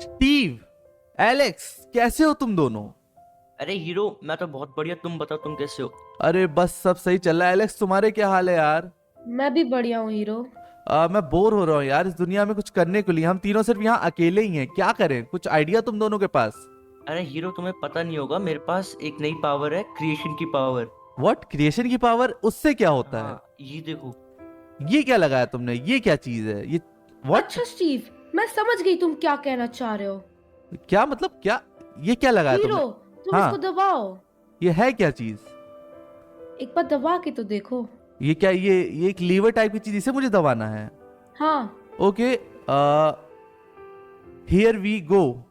Steve, Alex, कैसे हो तुम दोनों? अरे हीरो, मैं तो बहुत बढ़िया। तुम बताओ, तुम कैसे हो? अरे बस सब सही चल रहा है। एलेक्स, तुम्हारे क्या हाल है यार? मैं भी बढ़िया हूँ हीरो। मैं बोर हो रहा हूँ यार, इस दुनिया में कुछ करने के लिए हम तीनों सिर्फ यहाँ अकेले ही हैं। क्या करें? कुछ आइडिया तुम दोनों के पास? अरे हीरो, तुम्हें पता नहीं होगा, मेरे पास एक नई पावर है, क्रिएशन की पावर। व्हाट? क्रिएशन की पावर? उससे क्या होता है? हाँ, ये देखो। ये क्या लगाया तुमने? ये क्या चीज है ये? व्हाट? अच्छा स्टीव, मैं समझ गई तुम क्या कहना चाह रहे हो। क्या मतलब? क्या ये क्या लगाया हीरो, तुमने? तुम इसको हाँ, दबाओ। ये है क्या चीज? एक बार दबा के तो देखो। ये क्या? ये एक लीवर टाइप की चीज, इसे मुझे दबाना है? हाँ। Okay, here we go.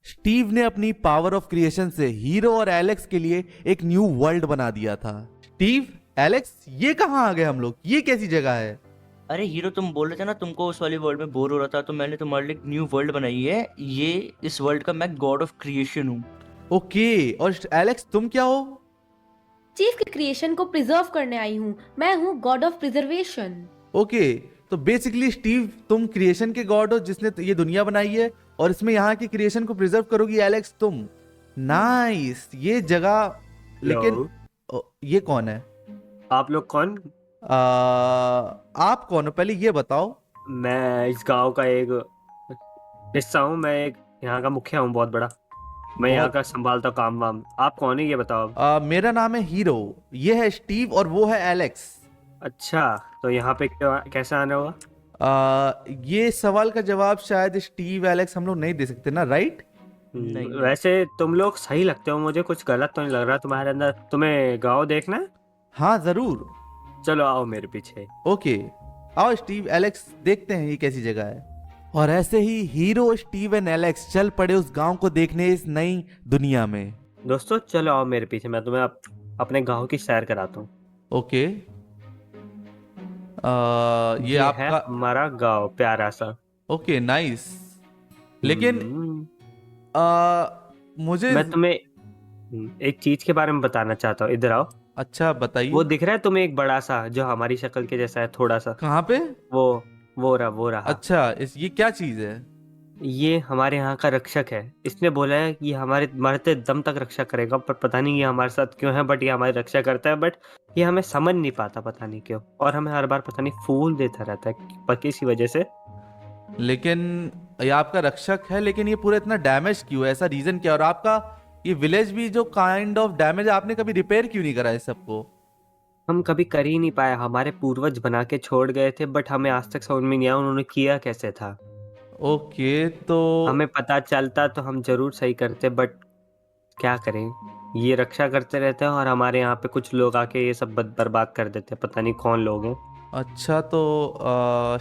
Steve ने अपनी पावर ऑफ क्रिएशन से हीरो और एलेक्स के लिए एक न्यू वर्ल्ड बना दिया था। स्टीव, एलेक्स, ये कहाँ आ गए हम लोग? ये कैसी जगह है? अरे हीरो, तुम बोल रहे थे ना तुमको उस वाली वर्ल्ड में बोर हो रहा था, तो मैंने तुम्हारे लिए एक न्यू वर्ल्ड बनाई है। ये इस वर्ल्ड का मैं गॉड ऑफ क्रिएशन हूँ। ओके, और एलेक्स तुम क्या हो? चीफ के क्रिएशन को प्रिजर्व करने आई हूँ। मैं हूँ गॉड ऑफ प्रिजर्वेशन। ओके, तो बेसिकली स्टीव, तुम क्रिएशन के गॉड हो जिसने ये दुनिया बनाई है, और इसमें यहाँ की क्रिएशन को प्रिजर्व करोगी एलेक्स तुम। नाइस, ये जगह। लेकिन ये कौन है? आप लोग कौन? आप कौन हो पहले ये बताओ। मैं इस गांव का एक हिस्सा हूँ। मैं एक यहाँ का मुखिया हूँ, बहुत बड़ा। मैं यहाँ बहुत- का संभालता हूँ काम वाम। आप कौन है ये बताओ अब। मेरा नाम है हीरो, ये है स्टीव और वो है एलेक्स। अच्छा, तो यहाँ पे कैसे आना होगा? ये सवाल का जवाब शायद स्टीव, एलेक्स हम लोग नहीं दे सकते ना, राइट? नहीं। वैसे तुम लोग सही लगते हो मुझे, कुछ गलत तो नहीं लग रहा तुम्हारे अंदर। तुम्हें गाँव देखना है? हाँ जरूर। चलो आओ मेरे पीछे। ओके, आओ स्टीव, एलेक्स, देखते हैं ये कैसी जगह है। और ऐसे ही हीरो, स्टीव एंड एलेक्स चल पड़े उस गांव को देखने, इस नई दुनिया में। दोस्तों चलो आओ मेरे पीछे, मैं तुम्हें अपने गाँव की सैर कराता हूँ। ओके, ये ये है आपका? हमारा गाँव, प्यारा सा। Okay, nice. लेकिन हम्म, मुझे मैं तुम्हें एक चीज के बारे में बताना चाहता हूँ। इधर आओ। अच्छा बताइए। वो दिख रहा है तुम्हें एक बड़ा सा, जो हमारी शक्ल के जैसा है थोड़ा सा? कहाँ पे? वो रहा। अच्छा, ये क्या चीज है? ये हमारे यहाँ का रक्षक है। इसने बोला है कि हमारे मरते दम तक रक्षा करेगा, पर पता नहीं ये हमारे साथ क्यों है, बट ये हमारी रक्षा करता है। बट ये हमें समझ नहीं पाता, पता नहीं क्यों, और हमें हर बार पता नहीं फूल देता रहता है, पर किसी वजह से। लेकिन ये आपका रक्षक है, लेकिन ये पूरा इतना डैमेज क्यों है? ऐसा रीजन क्या है? और आपका ये विलेज भी जो काइंड ऑफ डैमेज, आपने कभी रिपेयर क्यों नहीं करा इस सबको? हम कभी कर ही नहीं पाए। हमारे पूर्वज बना के छोड़ गए थे, बट हमें आज तक समझ में नहीं आया उन्होंने किया कैसे था। ओके, तो हमें पता चलता तो हम जरूर सही करते, बट क्या करें, ये रक्षा करते रहते हैं और हमारे यहाँ पे कुछ लोग आके ये सब बर्बाद कर देते हैं। पता नहीं कौन लोग हैं। अच्छा, तो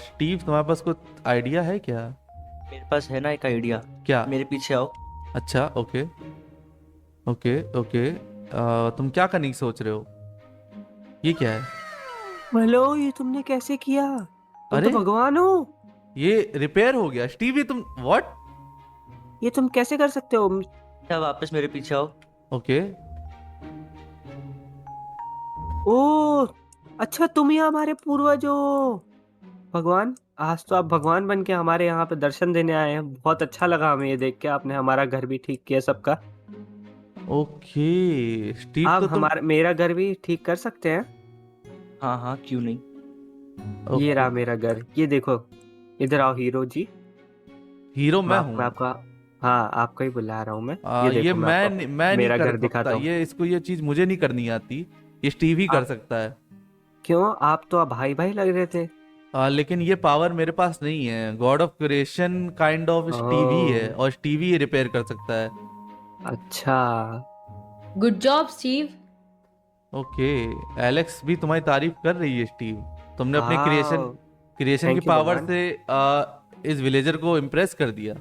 स्टीव, तुम्हारे पास कुछ आइडिया है क्या? मेरे पास है ना एक आइडिया। क्या? मेरे पीछे आओ। अच्छा, ओके ओके ओके। तुम क्या करने की सोच रहे हो? ये क्या है? हेलो, ये तुमने कैसे किया? तुम अरे तो भगवान हो। ये रिपेयर हो गया स्टीव, ये तुम व्हाट? ये तुम कैसे कर सकते हो? क्या, वापस मेरे पीछे आओ। ओके, ओ, अच्छा तुम ही हमारे पूर्वज हो। भगवान, आज तो आप भगवान बन के हमारे यहाँ पे दर्शन देने आए हैं। बहुत अच्छा लगा हमें ये देख के। आपने हमारा घर भी ठीक किया सबका। ओके स्टीव, आप तो तुम हमारा मेरा घर भी ठीक कर सकते हैं? हाँ हाँ, क्यों नहीं। ये ओके। रहा मेरा घर, ये देखो। इधर आओ हीरो जी। हीरो मैं मैं हूँ? आपका, हाँ आपको ही बुला रहा हूँ मैं। ये ये देखो, मैं मैं आपको नहीं मेरा कर घर सकता दिखाता हूँ। ये, इसको ये चीज मुझे नहीं करनी आती। ये स्टीव ही कर आप सकता है। क्यों? आप तो भाई भाई लग रहे थे। लेकिन ये पावर मेरे पास नहीं है। God of creation kind of Steve ही है, ओह, और स्टीव ही रिपेयर कर सकता है। अच्छा। Good job Steve. Okay, Alex भी तुम्हारी तारीफ कर रही है स्टीव। तुमने अपने क्रिएशन हाँ, क्रिएशन की थैंक यू पावर भगवान। से इस विलेजर को इम्प्रेस कर दिया।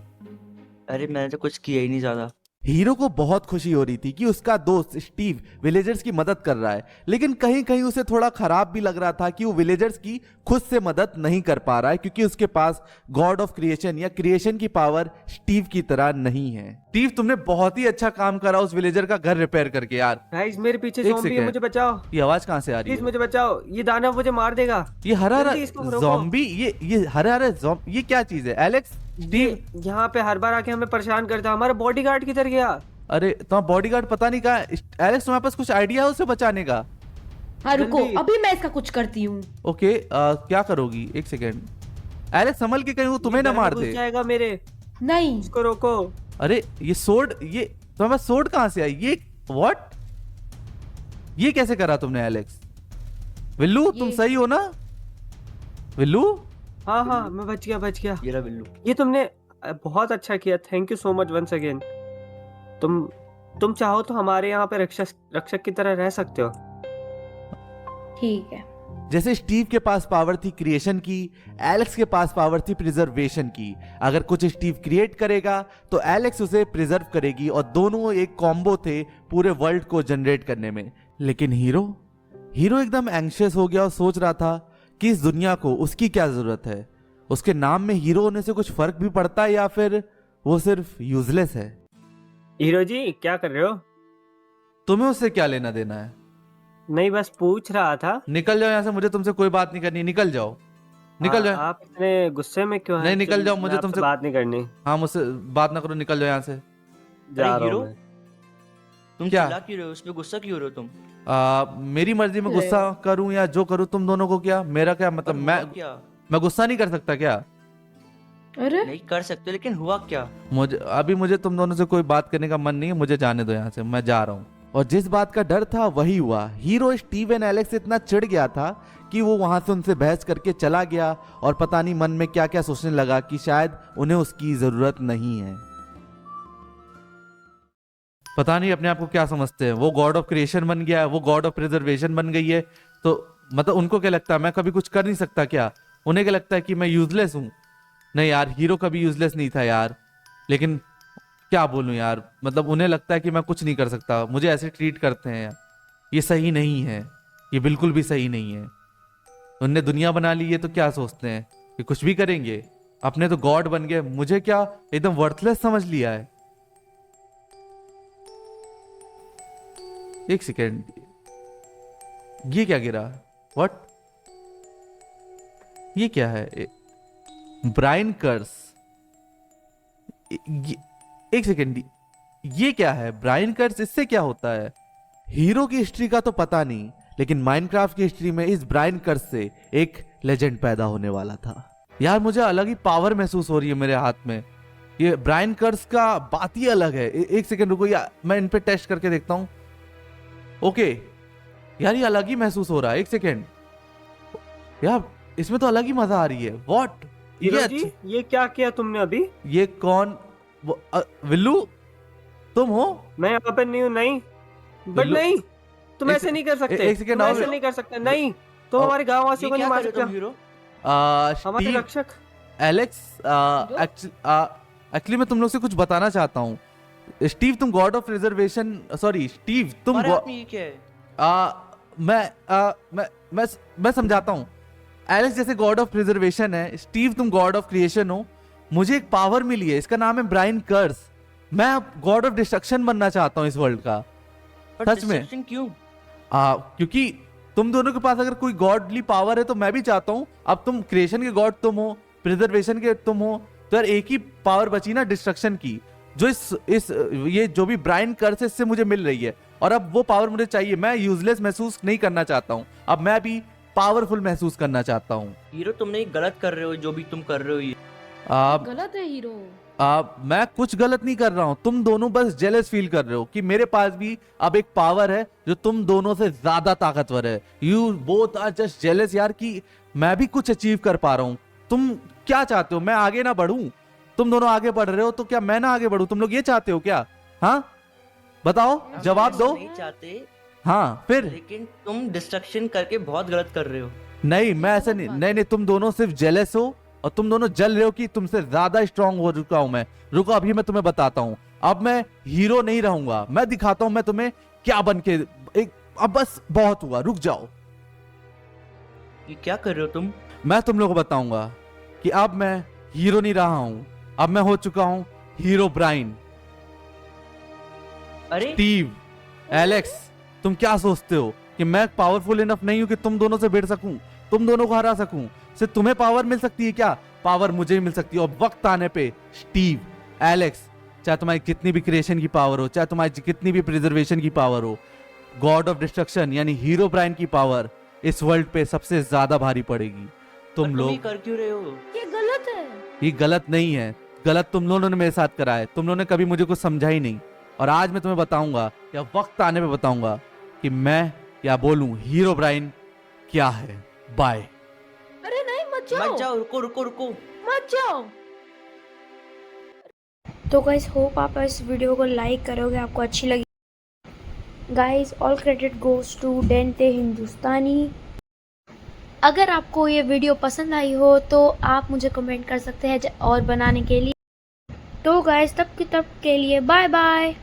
अरे मैंने तो कुछ किया ही नहीं ज्यादा। हीरो को बहुत खुशी हो रही थी कि उसका दोस्त स्टीव विलेजर्स की मदद कर रहा है, लेकिन कहीं कहीं उसे थोड़ा खराब भी लग रहा था कि वो विलेजर्स की खुद से मदद नहीं कर पा रहा है, क्योंकि उसके पास गॉड ऑफ क्रिएशन या क्रिएशन की पावर स्टीव की तरह नहीं है। स्टीव तुमने बहुत ही अच्छा काम करा उस विलेजर का घर रिपेयर करके यार। गाइस मेरे पीछे एक ज़ॉम्बी है, सेकेंड। मुझे बचाओ ये आवाज कहाँ से आ रही प्लीज, है? मुझे बचाओ, ये दानव मुझे मार देगा। ये हरा हरा जल्दी इसको रोको। ज़ॉम्बी, ये हरा हरा ये क्या चीज है एलेक्स? स्टीव, ये यहाँ पे हर बार आके हमें परेशान करता है। हमारा बॉडीगार्ड किधर गया? अरे तुम्हारा बॉडीगार्ड पता नहीं कहाँ है। एलेक्स तुम्हारे पास कुछ आइडिया है उसे बचाने का? हाँ रुको, जल्दी। अभी मैं इसका कुछ करती हूँ। ओके, क्या करोगी? एक सेकेंड एलेक्स, संभल के कहीं वो तुम्हें ना ये मार घुस दे। जाएगा मेरे, नहीं, इसको रोको। अरे ये सोर्ड, ये तुम्हारे पास सोर्ड कहाँ से आई? ये व्हाट? ये कैसे करा तुमने एलेक्स? विल्लू तुम ये- सही हो ना? विल्लू हाँ हाँ, मैं बच गया। ये रहा बिल्लू। ये तुमने बहुत अच्छा किया, thank you so much once again. तुम चाहो तो हमारे यहाँ पे रक्षक की तरह रह सकते हो। ठीक है। जैसे स्टीव के पास पावर थी क्रिएशन की, एलेक्स के पास पावर थी प्रिजर्वेशन की। अगर कुछ स्टीव क्रिएट करेगा तो एलेक्स उसे प्रिजर्व करेगी और दोनों एक कॉम्बो थे पूरे वर्ल्ड को जनरेट करने में। लेकिन हीरो एकदम एंग्शियस हो गया और सोच रहा था कि इस दुनिया को उसकी क्या जरूरत है। उसके नाम में हीरो होने से कुछ फर्क भी पड़ता है या फिर वो सिर्फ यूजलेस है? हीरो जी क्या कर रहे हो? तुम्हें उससे क्या लेना देना है? नहीं, बस पूछ रहा था। निकल जाओ यहाँ से, मुझे तुमसे कोई बात नहीं करनी। निकल जाओ, निकल जाओ। आप इतने गुस्से में क्यों हैं? नहीं, निकल चलिए, जाओ, मुझे मैं आपसे तुमसे बात नहीं करनी। हाँ, मुझसे बात ना करो, निकल जाओ यहाँ से। जा रहा हीरो? हूँ मैं। तुम क्या? चिल्ला क्यों रहे हो? उस पे गुस्सा क्यों हो रहे हो तुम? मेरी मर्जी में गुस्सा करूं या जो करूं, तुम दोनों को क्या, मेरा क्या मतलब? पर मैं हुआ क्या? मैं गुस्सा नहीं कर सकता क्या? अरे नहीं कर सकते, लेकिन हुआ क्या? मुझे तुम दोनों से कोई बात करने का मन नहीं है। मुझे जाने दो यहाँ से, मैं जा रहा हूँ। और जिस बात का डर था वही हुआ। हीरो स्टीव एंड एलेक्स से इतना चिढ़ गया था कि वो वहां से उनसे बहस करके चला गया और पता नहीं मन में क्या क्या सोचने लगा कि शायद उन्हें उसकी जरूरत नहीं है। पता नहीं अपने आप को क्या समझते हैं। वो गॉड ऑफ क्रिएशन बन गया है, वो गॉड ऑफ प्रिजर्वेशन बन गई है, तो मतलब उनको क्या लगता है मैं कभी कुछ कर नहीं सकता क्या? उन्हें क्या लगता है कि मैं यूजलेस हूं? नहीं यार, हीरो कभी यूजलेस नहीं था यार। लेकिन क्या बोलूं यार, मतलब उन्हें लगता है कि मैं कुछ नहीं कर सकता, मुझे ऐसे ट्रीट करते हैं यार। ये सही नहीं है, ये बिल्कुल भी सही नहीं है। उनने दुनिया बना ली है तो क्या सोचते हैं कि कुछ भी करेंगे? अपने तो गॉड बन गए, मुझे क्या एकदम वर्थलेस समझ लिया है। एक सेकेंड, ये क्या गिरा? व्हाट? ये क्या है? ब्राइन कर्स। एक सेकेंड, ये क्या है? ब्राइन कर्स, इससे क्या होता है? हीरो की हिस्ट्री का तो पता नहीं, लेकिन माइनक्राफ्ट की हिस्ट्री में इस ब्राइन कर्स से एक लेजेंड पैदा होने वाला था। यार मुझे अलग ही पावर महसूस हो रही है मेरे हाथ में। ये ब्राइन कर्स का बात ही अलग है। एक सेकेंड रुको, या मैं इन पे टेस्ट करके देखता हूं। ओके यार, ये अलग ही महसूस हो रहा है। एक सेकेंड यार, इसमें तो अलग ही मजा आ रही है। व्हाट? हीरो जी, ये क्या किया तुमने अभी? ये कौन? विल्लू तुम हो? मैं यहाँ पे नहीं हूँ। नहीं, बट बिल्लू- नहीं, तुम एक ऐसे नहीं कर सकते। एक सेकंड तुम आओ। ऐसे नहीं कर सकते। नहीं, तुम हमारे गांव ये वासियों को क्या नहीं मार कर रहे हो तुम सकते। हीरो? हमारे स्टीव, रक्षक। एलेक्स, एक्चुअली मैं तुम लोग से कुछ बताना चाहता हूँ। स्टीव तुम God of reservation, sorry Steve तुम हमारे हाथ में ये क्या है? मैं समझाता हूँ। एलेक्स जैसे गॉड ऑफ प्रिजर्वेशन है, स्टीव तुम गॉड ऑफ क्रिएशन हो। मुझे एक पावर मिली है, इसका नाम है ब्राइन कर्स। मैं अब गॉड ऑफ डिस्ट्रक्शन बनना चाहता हूँ इस वर्ल्ड का। पर सच में? destruction क्यों? क्योंकि तुम दोनों के पास अगर कोई गॉडली पावर है तो मैं भी चाहता हूँ। अब तुम क्रिएशन के गॉड तुम हो, प्रिजर्वेशन के तुम हो, तो यार एक ही पावर बची ना डिस्ट्रक्शन की, जो इस ये जो भी ब्राइन कर्स है इससे मुझे मिल रही है। और अब वो पावर मुझे चाहिए। मैं यूजलेस महसूस नहीं करना चाहता हूँ, अब मैं भी पावरफुल महसूस करना चाहता हूँ। हीरो तुमने ये गलत कर रहे हो, जो भी तुम कर रहे हो ये। आप गलत है हीरो। मैं कुछ गलत नहीं कर रहा हूं, तुम दोनों बस जेलस फील कर रहे हो कि मेरे पास भी अब एक पावर है जो तुम दोनों से ज्यादा ताकतवर है। You both are just jealous यार कि मैं भी कुछ अचीव कर पा रहा हूं। तुम क्या चाहते हो, मैं आगे ना बढ़ूं? तुम दोनों आगे बढ़ रहे हो तो क्या मैं ना आगे बढ़ूं? तुम लोग ये चाहते हो क्या? हाँ बताओ, जवाब ऐसा दो। नहीं चाहते, हाँ फिर? लेकिन तुम डिस्ट्रक्शन करके बहुत गलत कर रहे हो। नहीं, मैं ऐसे नहीं, नहीं तुम दोनों सिर्फ जेलस हो और तुम दोनों जल रहे हो कि तुमसे ज्यादा स्ट्रांग हो चुका हूं मैं। रुको अभी मैं तुम्हें बताता हूं। अब मैं हीरो नहीं रहूंगा, मैं दिखाता हूं मैं तुम्हें क्या बन के एक। अब बस बहुत हुआ, रुक जाओ। ये क्या कर रहे हो तुम? मैं तुम लोगों को बताऊंगा कि अब मैं हीरो नहीं रहा हूं, अब मैं हो चुका हूं हीरो ब्राइन। अरे स्टीव, एलेक्स, तुम क्या सोचते हो कि मैं पावरफुल इनफ नहीं हूं कि तुम दोनों से भिड़ सकूं, तुम दोनों को हरा सकूं? सिर्फ तुम्हें पावर मिल सकती है क्या? पावर मुझे ही मिल सकती है। और वक्त आने पे स्टीव, एलेक्स, चाहे तुम्हारी कितनी भी क्रिएशन की पावर हो, चाहे तुम्हारी कितनी भी प्रिजर्वेशन की पावर हो, गॉड ऑफ डिस्ट्रक्शन यानी हीरो ब्राइन की पावर इस वर्ल्ड पे सबसे ज्यादा भारी पड़ेगी। तुम ये लोग, कर क्यों रहे हो? ये गलत है। ये गलत नहीं है, गलत तुम लोगों ने मेरे साथ करा है। तुम लोगों ने कभी मुझे कुछ समझा ही नहीं, और आज मैं तुम्हें बताऊंगा, या वक्त आने पे बताऊंगा कि मैं क्या बोलूं, हीरो ब्राइन क्या है। बाय। अरे नहीं, मत जाओ, मत जाओ, रुको रुको रुको। मत जाओ। तो गाइस होप आप इस वीडियो को लाइक करोगे, आपको अच्छी लगी। Guys all credit goes to Dante Hindustani. अगर आपको ये वीडियो पसंद आई हो तो आप मुझे कमेंट कर सकते हैं और बनाने के लिए। तो गाइस तब के लिए बाय बाय।